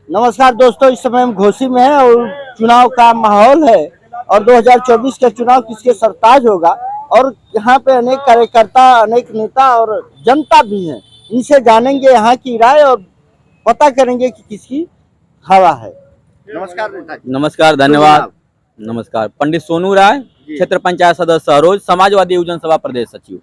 नमस्कार दोस्तों, इस समय हम घोसी में हैं और चुनाव का माहौल है और 2024 का चुनाव किसके सरताज होगा और यहाँ पे अनेक कार्यकर्ता, अनेक नेता और जनता भी हैं। इनसे जानेंगे यहाँ की राय और पता करेंगे कि किसकी हवा है। नमस्कार नेता जी। नमस्कार, धन्यवाद। नमस्कार, पंडित सोनू राय, क्षेत्र पंचायत सदस्य सरोज, समाजवादी युवजन सभा प्रदेश सचिव।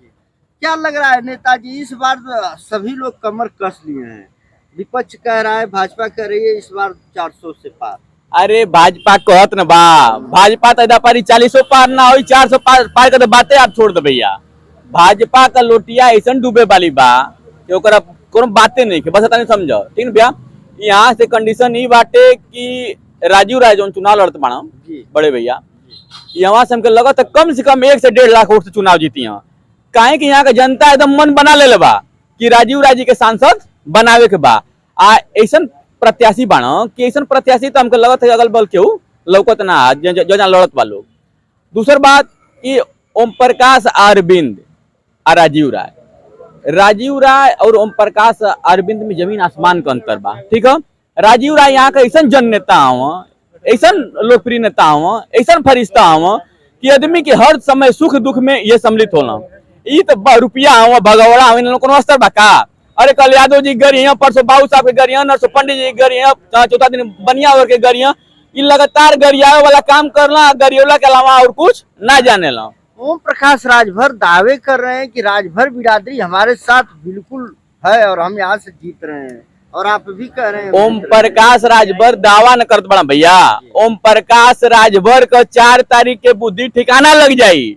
क्या लग रहा है नेताजी, इस बार सभी लोग कमर कस लिए हैं। विपक्ष कह रहा है, भाजपा कह रही है इस बार 400 से पार। अरे भाजपा कहत न बा, भाजपा तो पारी 40 पार ना हो, 400 पार कर बातें आप छोड़ दे भैया। भाजपा का लोटिया ऐसा डूबे वाली बा कि ओकरा कोनो बातें नहीं के, बस इतना समझो, ठीक है भैया। यहाँ से कंडीशन ई बाटे कि राजीव राय जो चुनाव लड़त बाड़ा बड़े भैया, यहाँ से हमके लगा था कम से कम 1 से 1.5 लाख वोट से चुनाव जीती हैं। काहे कि यहाँ का जनता एकदम मन बना ले बा कि राजीव राय जी के सांसद बनावे के बा। ऐसा प्रत्याशी बाणा कि ऐसा प्रत्याशी तो हमको लगत है अगल बगल केहू लौकत ना जो लड़त बा लोग। दूसर बात कि ओम प्रकाश अरविंद और राजीव राय और ओम प्रकाश अरविंद में जमीन आसमान का अंतर बा, ठीक है। राजीव राय यहाँ का ऐसा जन नेता हूँ, ऐसा लोकप्रिय नेता हूँ, ऐसा फरिश्ता हूँ कि आदमी के हर समय सुख दुख में ये सम्मिलित होना। ये तो रुपया हुआ भगवड़ा हुआ अस्तर बा का। अरे कल यादव जी गरी हैं, परसों बाबू साहब के गरी हैं, नरसों पंडित जी गरी हैं, चौथा दिन बनिया और के गरी हैं। ये लगातार गरियावे वाला काम करना, गरियोला के अलावा और कुछ ना जाने ला। ओम प्रकाश राजभर दावे कर रहे हैं कि राजभर बिरादरी हमारे साथ बिल्कुल है और हम यहाँ से जीत रहे हैं, और आप भी कह रहे हैं ओम प्रकाश राजभर दावा न करत बड़ा भैया। ओम प्रकाश राजभर का 4 तारीख के बुद्धि ठिकाना लग जाई।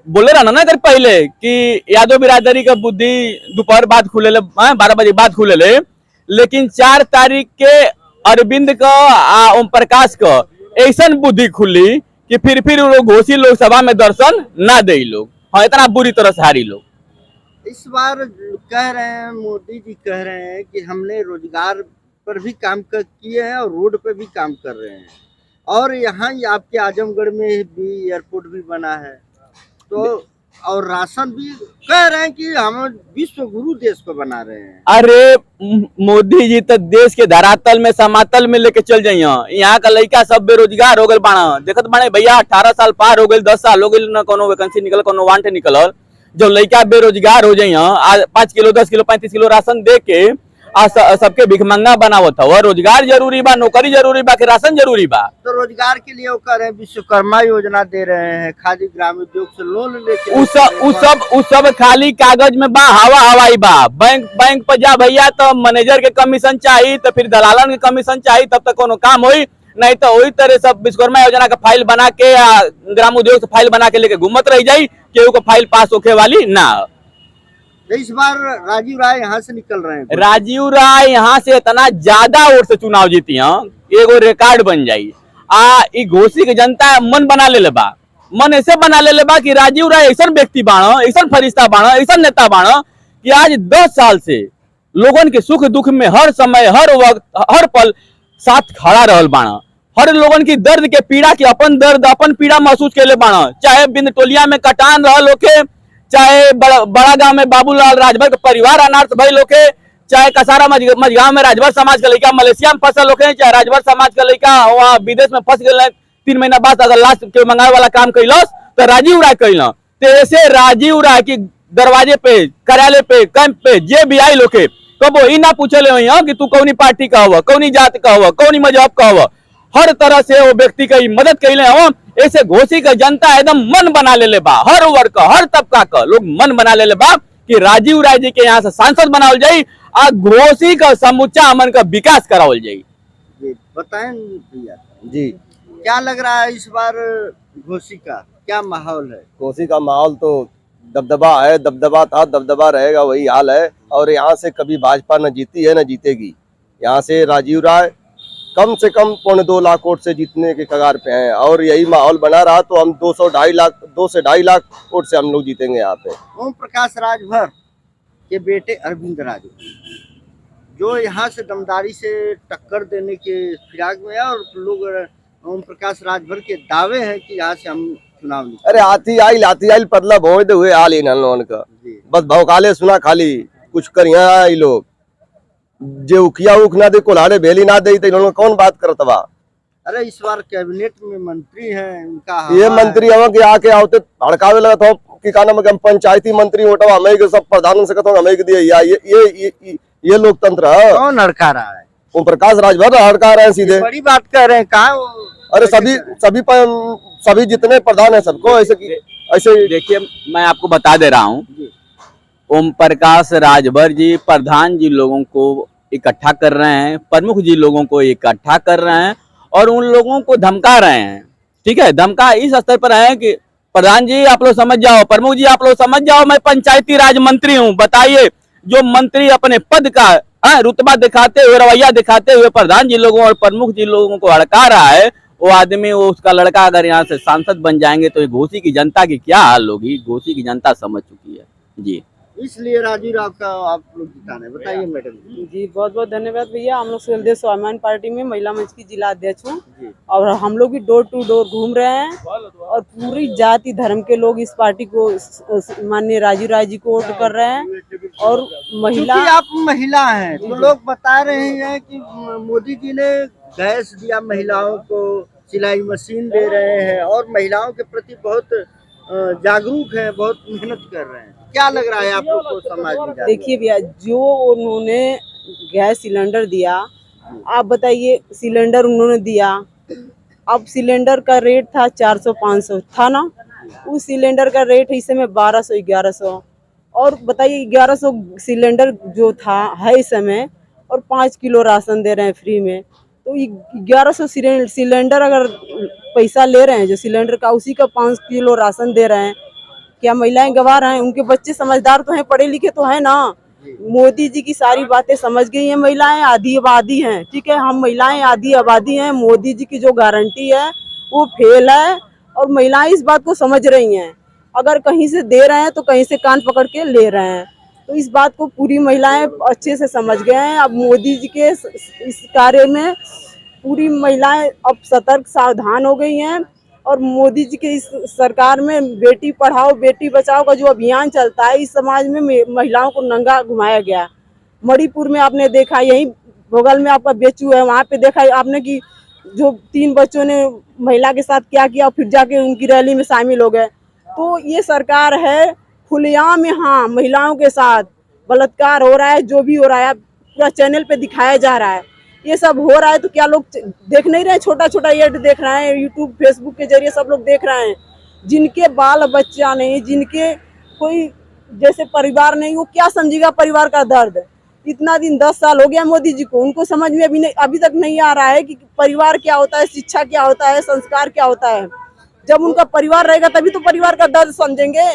बोले रहा ना इधर पहले कि यादव बिरादरी का बुद्धि दोपहर बाद खुले 12 बजे बाद खुले ले, लेकिन 4 तारीख के अरविंद का ओम प्रकाश का ऐसा बुद्धि खुली कि फिर लोग घोसी लोकसभा में दर्शन ना दे लोग। हाँ, इतना बुरी तरह से हारी लोग। इस बार कह रहे हैं, मोदी जी कह रहे हैं कि हमने रोजगार पर भी काम किए हैं और रोड पे भी काम कर रहे हैं, और यहाँ आपके आजमगढ़ में भी एयरपोर्ट भी बना है, तो और राशन भी कह रहे हैं कि हम विश्व गुरु देश को बना रहे हैं। अरे मोदी जी तो देश के धरातल में समातल में लेके चल जाइए। यहाँ का लड़का सब बेरोजगार हो गए बाणा, देखत बाणे भैया। 18 साल पार हो गए, 10 साल हो गए, न कोनो वैकेंसी निकल, कोनो वांटे निकल। जो लड़का बेरोजगार हो जाइए, 5 किलो 10 किलो 35 किलो राशन दे के सबके भिखमंगा बनावत हो। रोजगार जरूरी बा, नौकरी जरूरी बा कि राशन जरूरी बा? तो रोजगार के लिए वो कर रहे हैं, विश्वकर्मा योजना दे रहे हैं, खादी ग्राम उद्योग से लोन लेके। उस सब खाली कागज में बा, हवाई बा। बैंक पर जा भैया तो मैनेजर के कमीशन चाहिए, तो फिर दलालन के कमीशन चाहिए, तब तक कोनो काम होई। नहीं तो वही तरह सब विश्वकर्मा योजना का फाइल बना के ग्राम उद्योग से फाइल बना के लेके घूमत रह जाये, केहू को फाइल पास होके वाली ना। इस बार राजीव राय यहाँ से निकल रहे हैं। राजीव राय यहाँ से इतना ज्यादा वोट से चुनाव जीती हैं, एगो रिकॉर्ड बन जाये। घोसी की जनता मन बना ले बा, मन ऐसे बना ले बा कि राजीव राय ऐसा व्यक्ति बाणा, ऐसा फरिश्ता बाणा, ऐसा नेता बाणा कि आज 10 साल से लोगन के सुख दुख में हर समय, हर वक्त, हर पल साथ खड़ा रहल बाणा। हर लोगन की दर्द के पीड़ा की अपन दर्द, अपन पीड़ा महसूस के ले बाणा। चाहे बिंद टोलिया में कटान रहल होके, चाहे बड़ा गांव में बाबूलाल राजभर के परिवार अनाथ भइल होके, चाहे कसारा मझगांव में राजभर समाज का लड़का मलेशिया में फंसल होके, चाहे राजभर समाज का लड़का वहाँ विदेश में फंस गए 3 महीना बाद अगर लास्ट के मंगाए वाला काम कैलस तो राजीव राय कैल। तो ऐसे राजीव राय की दरवाजे पे, कार्यालय पे, कैंप पे जे भी आई लोके कबो ही ना पूछे ले कि तू कौनी पार्टी का हुआ, कौनी जात का हुआ, कौनी मजहब का हुआ। हर तरह से वो व्यक्ति की मदद कैले हो। ऐसे घोसी का जनता एकदम मन बना ले बा, हर वर्ग का, हर तबका का लोग मन बना ले बा कि राजीव राय जी के यहाँ से सांसद बनावल जाये और घोसी का समूचा अमन का विकास करावल जाये। बताएं भैया जी, क्या लग रहा है इस बार घोसी का क्या माहौल है? घोसी का माहौल तो दबदबा है, दबदबा था, दबदबा रहेगा, वही हाल है। और यहाँ से कभी भाजपा न जीती है न जीतेगी। यहाँ से राजीव राय कम से कम 2.25 लाख वोट से जीतने के कगार पे हैं, और यही माहौल बना रहा तो हम 2 से 2.5 लाख वोट से हम लोग जीतेंगे यहाँ पे। ओम प्रकाश राजभर के बेटे अरविंद राजभर जो यहाँ से दमदारी से टक्कर देने के फिराक में है, और लोग ओम प्रकाश राजभर के दावे हैं कि यहाँ से हम चुनाव नहीं। अरे हाथी आइल पतला भोज हुए हाल इन का, बस भौकाले सुना खाली कुछ कर यहाँ आई लोग। जो उखिया उख ना दे कोल्हाड़े बेली ना दे तो इन्होंने कौन बात करत बा। अरे इस बार कैबिनेट में मंत्री हैं, उनका ये हवा है। मंत्री हवा के आके आवते भड़कावे लगा था कि का नाम हम पंचायती मंत्री वोटवा हमें के सब प्रधान से कहता हमें के दिए या ये लोकतंत्र है। कौन हड़का रहा है? ओम प्रकाश राजभर हड़का रहे हैं सीधे। बड़ी बात कह रहे हैं, कहा? अरे सभी जितने प्रधान है सबको ऐसे देखिए मैं आपको बता दे रहा हूँ, ओम प्रकाश राजभर जी प्रधान जी लोगों को इकट्ठा कर रहे हैं, प्रमुख जी लोगों को इकट्ठा कर रहे हैं और उन लोगों को धमका रहे हैं। ठीक है, धमका इस स्तर पर है कि प्रधान जी आप लोग समझ जाओ, प्रमुख जी आप लोग समझ जाओ, मैं पंचायती राज मंत्री हूँ। बताइए, जो मंत्री अपने पद का रुतबा दिखाते हुए, रवैया दिखाते हुए प्रधान जी लोगों और प्रमुख जी लोगों को हड़का रहा है, वो आदमी, वो उसका लड़का अगर यहाँ से सांसद बन जाएंगे तो घोसी की जनता की क्या हाल होगी। घोसी की जनता समझ चुकी है जी। इसलिए राजीव राव का आप लोग जिताने, बताइए मैडम जी। बहुत बहुत धन्यवाद भैया। हम लोग स्वदेश स्वाभिमान पार्टी में महिला मंच की जिला अध्यक्ष हूँ और हम लोग भी डोर टू डोर घूम रहे हैं और पूरी जाति धर्म के लोग इस पार्टी को, माननीय राजीव राय जी को वोट कर रहे हैं। और महिला, आप महिला हैं तो लोग बता रहे हैं कि मोदी जी ने गैस दिया महिलाओं को, सिलाई मशीन दे रहे हैं और महिलाओं के प्रति बहुत जागरूक है, बहुत मेहनत कर रहे हैं। क्या लग रहा है आप लोग को समाज में? देखिए भैया, जो उन्होंने गैस सिलेंडर दिया, आप बताइए, सिलेंडर उन्होंने दिया, अब सिलेंडर का रेट था 400-500 था ना, उस सिलेंडर का रेट इस समय 1200-1100, और बताइए 1100 सिलेंडर जो था है इस समय, और 5 किलो राशन दे रहे हैं फ्री में। तो 1100 सिलेंडर अगर पैसा ले रहे हैं जो सिलेंडर का, उसी का 5 किलो राशन दे रहे हैं, क्या महिलाएं गवार हैं? उनके बच्चे समझदार तो हैं, पढ़े लिखे तो हैं ना। मोदी जी की सारी बातें समझ गई हैं महिलाएं, आधी आबादी हैं। ठीक है, हम महिलाएं आधी आबादी हैं। मोदी जी की जो गारंटी है वो फेल है और महिलाएं इस बात को समझ रही हैं। अगर कहीं से दे रहे हैं तो कहीं से कान पकड़ के ले रहे हैं, तो इस बात को पूरी महिलाएं अच्छे से समझ गए हैं। अब मोदी जी के इस कार्य में पूरी महिलाएं अब सतर्क सावधान हो गई हैं और मोदी जी के इस सरकार में बेटी पढ़ाओ बेटी बचाओ का जो अभियान चलता है, इस समाज में महिलाओं को नंगा घुमाया गया। मणिपुर में आपने देखा, यही बगल में आपका बेचू है, वहाँ पे देखा आपने कि जो 3 बच्चों ने महिला के साथ क्या किया, फिर जाके उनकी रैली में शामिल हो गए। तो ये सरकार है खुलेआम यहाँ महिलाओं के साथ बलात्कार हो रहा है, जो भी हो रहा है पूरा चैनल पे दिखाया जा रहा है। ये सब हो रहा है तो क्या लोग देख नहीं रहे? छोटा छोटा एड देख रहे हैं, यूट्यूब फेसबुक के जरिए सब लोग देख रहे हैं। जिनके बाल बच्चा नहीं, जिनके कोई जैसे परिवार नहीं, वो क्या समझेगा परिवार का दर्द? इतना दिन 10 साल हो गया मोदी जी को, उनको समझ में अभी तक नहीं आ रहा है कि परिवार क्या होता है, शिक्षा क्या होता है, संस्कार क्या होता है। जब उनका परिवार रहेगा तभी तो परिवार का दर्द समझेंगे।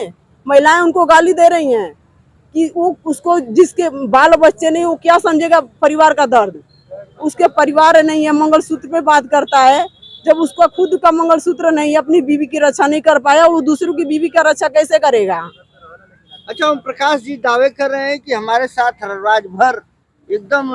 महिलाएं उनको गाली दे रही हैं कि वो उसको, जिसके बाल बच्चे नहीं, वो क्या समझेगा परिवार का दर्द? उसके परिवार नहीं है, मंगलसूत्र पे बात करता है। जब उसका खुद का मंगलसूत्र नहीं है, अपनी बीवी की रक्षा नहीं कर पाया, वो दूसरों की बीवी का रक्षा कैसे करेगा? अच्छा, ओम प्रकाश जी दावे कर रहे हैं कि हमारे साथ राजभर एकदम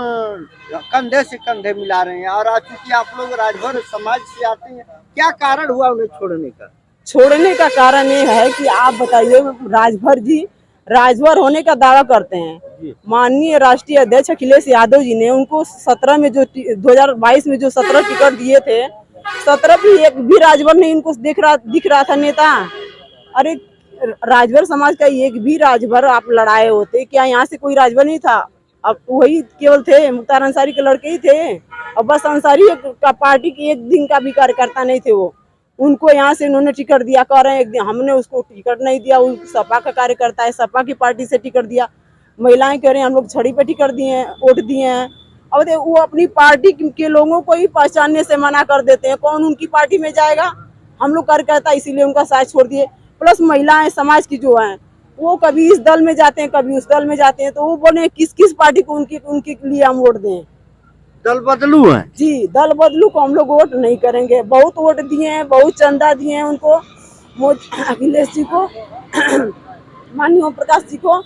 कंधे से कंधे मिला रहे हैं, और आज चूंकि आप लोग राजभर समाज से आते हैं, क्या कारण हुआ उन्हें छोड़ने का? छोड़ने का कारण ये है कि आप बताइए, राजभर जी राजभर होने का दावा करते हैं। माननीय राष्ट्रीय अध्यक्ष अखिलेश यादव जी ने उनको 17 में जो 2022 में जो 17 टिकट दिए थे, 17 भी एक भी राजभर नहीं इनको दिख रहा था नेता। अरे राजभर समाज का एक भी राजभर आप लड़ाए होते क्या? यहाँ से कोई राजभर नहीं था, अब वही केवल थे, मुख्तार अंसारी के लड़के ही थे। अब बस अंसारी का पार्टी के एक दिन का भी कार्यकर्ता नहीं थे वो, उनको यहाँ से इन्होंने टिकट दिया। कह रहे हैं एक दिन हमने उसको टिकट नहीं दिया, वो सपा का कार्यकर्ता है, सपा की पार्टी से टिकट दिया। महिलाएं कह रहे हैं हम लोग छड़ी पे टिकट दिए हैं, वोट दिए हैं। अब वो अपनी पार्टी के लोगों को ही पहचानने से मना कर देते हैं, कौन उनकी पार्टी में जाएगा? हम लोग कार्यकर्ता इसीलिए उनका साथ छोड़ दिए। प्लस महिलाएं समाज की जो हैं, वो कभी इस दल में जाते हैं, कभी उस दल में जाते हैं, तो वो बोले किस किस पार्टी को उनके लिए हम वोट दें? दल बदलू है जी, दल बदलू को हम लोग वोट नहीं करेंगे। बहुत वोट दिए हैं, बहुत चंदा दिए हैं उनको, अखिलेश जी को, माननीय ओम प्रकाश जी को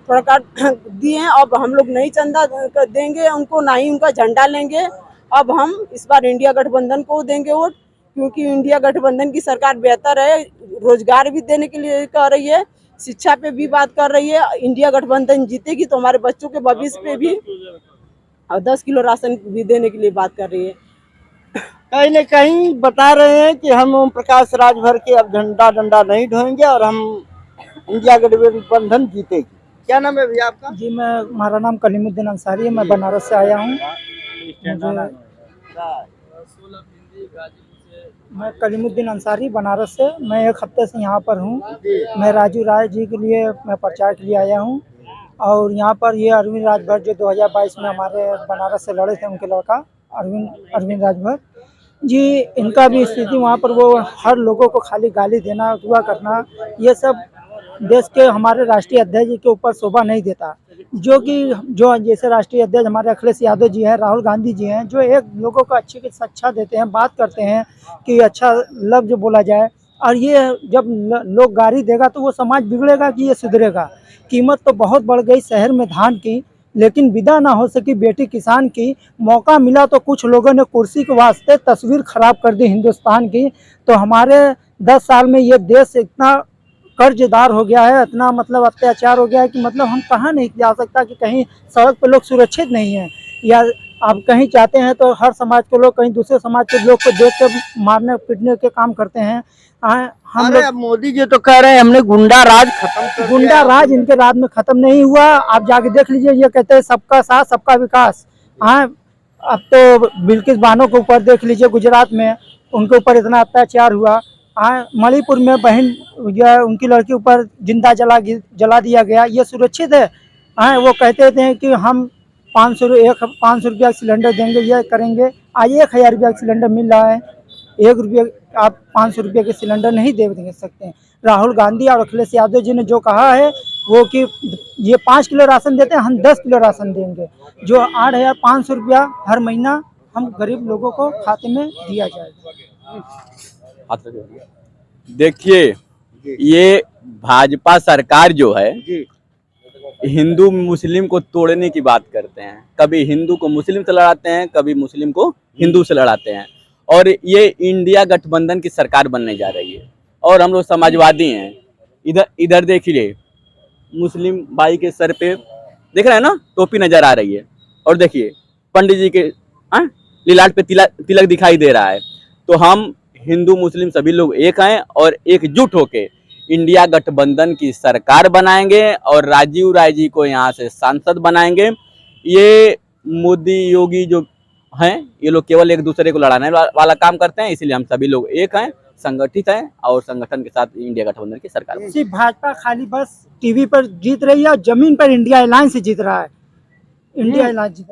थोड़ा काट दिए हैं। अब हम लोग नहीं चंदा देंगे उनको, ना ही उनका झंडा लेंगे। अब हम इस बार इंडिया गठबंधन को देंगे वोट, क्योंकि इंडिया गठबंधन की सरकार बेहतर है, रोजगार भी देने के लिए कह रही है, शिक्षा पे भी बात कर रही है। इंडिया गठबंधन जीतेगी तो हमारे बच्चों के भविष्य पे भी और 10 किलो राशन भी देने के लिए बात कर रही है। कहीं न कहीं बता रहे हैं कि हम ओम प्रकाश राजभर के अब झंडा डंडा नहीं ढोएंगे और हम इंडिया गठबंधन जीतेगी। क्या नाम है भैया आपका? जी हमारा नाम कलीमुद्दीन अंसारी है। मैं बनारस से आया हूँ। मैं कलीमुद्दीन अंसारी बनारस से, मैं एक हफ्ते से यहाँ पर हूँ। मैं राजू राय जी के लिए मैं प्रचार के लिए आया हूँ और यहाँ पर ये अरविंद राजभर जो 2022 में हमारे बनारस से लड़े थे, उनके लड़का अरविंद राजभर जी, इनका भी स्थिति वहाँ पर वो हर लोगों को खाली गाली देना, दुआ करना, ये सब देश के हमारे राष्ट्रीय अध्यक्ष जी के ऊपर शोभा नहीं देता। जो जैसे राष्ट्रीय अध्यक्ष हमारे अखिलेश यादव जी हैं, राहुल गांधी जी हैं, जो एक लोगों को अच्छे से अच्छा देते हैं, बात करते हैं कि अच्छा लफ्ज बोला जाए, और ये जब लोग गाली देगा तो वो समाज बिगड़ेगा कि ये सुधरेगा। कीमत तो बहुत बढ़ गई शहर में धान की, लेकिन विदा ना हो सकी बेटी किसान की। मौका मिला तो कुछ लोगों ने कुर्सी के वास्ते तस्वीर खराब कर दी हिंदुस्तान की। तो हमारे 10 साल में ये देश इतना कर्जदार हो गया है, इतना मतलब अत्याचार हो गया है कि मतलब हम कहाँ नहीं जा सकता कि कहीं सड़क पर लोग सुरक्षित नहीं हैं, या आप कहीं जाते हैं तो हर समाज के लोग कहीं दूसरे समाज के लोग को देख कर मारने पीटने के काम करते हैं। हम अरे अब मोदी जी तो कह रहे हैं हमने गुंडा राज खत्म कर दिया। गुंडा राज इनके राज में खत्म नहीं हुआ। आप जाके देख लीजिए, ये कहते हैं सबका साथ सबका विकास। हाँ, अब तो बिल्किस बानो के ऊपर देख लीजिए, गुजरात में उनके ऊपर इतना अत्याचार हुआ। हाँ, मणिपुर में बहन उनकी लड़की ऊपर जिंदा जला दिया गया। ये सुरक्षित है? हाँ, वो कहते थे कि हम 500 रुपया सिलेंडर देंगे, ये करेंगे। आज 1000 रुपया सिलेंडर मिल रहा है। 1 रुपये आप 500 रुपये के सिलेंडर नहीं दे सकते हैं। राहुल गांधी और अखिलेश यादव जी ने जो कहा है वो कि ये 5 किलो राशन देते हैं, हम 10 किलो राशन देंगे, जो 8500 रुपया हर महीना हम गरीब लोगों को खाते में दिया जाएगा। देखिए, ये भाजपा सरकार जो है हिंदू मुस्लिम को तोड़ने की बात करते हैं। कभी हिंदू को मुस्लिम से लड़ाते हैं, कभी मुस्लिम को हिंदू से लड़ाते हैं, और ये इंडिया गठबंधन की सरकार बनने जा रही है। और हम लोग समाजवादी हैं। इधर देखिए, मुस्लिम भाई के सर पे देख रहे हैं ना, टोपी नजर आ रही है, और देखिए पंडित जी के लिलाट पे तिलक दिखाई दे रहा है। तो हम हिंदू मुस्लिम सभी लोग एक हैं और एकजुट होके इंडिया गठबंधन की सरकार बनाएंगे और राजीव राय जी को यहाँ से सांसद बनाएंगे। ये मोदी योगी जो हैं, ये लोग केवल एक दूसरे को लड़ाने वाला काम करते हैं। इसलिए हम सभी लोग एक हैं, संगठित हैं और संगठन के साथ इंडिया गठबंधन की सरकार। सिर्फ भाजपा खाली बस टीवी पर जीत रही है और जमीन पर इंडिया अलायंस जीत रहा है। इंडिया अलायंस जीत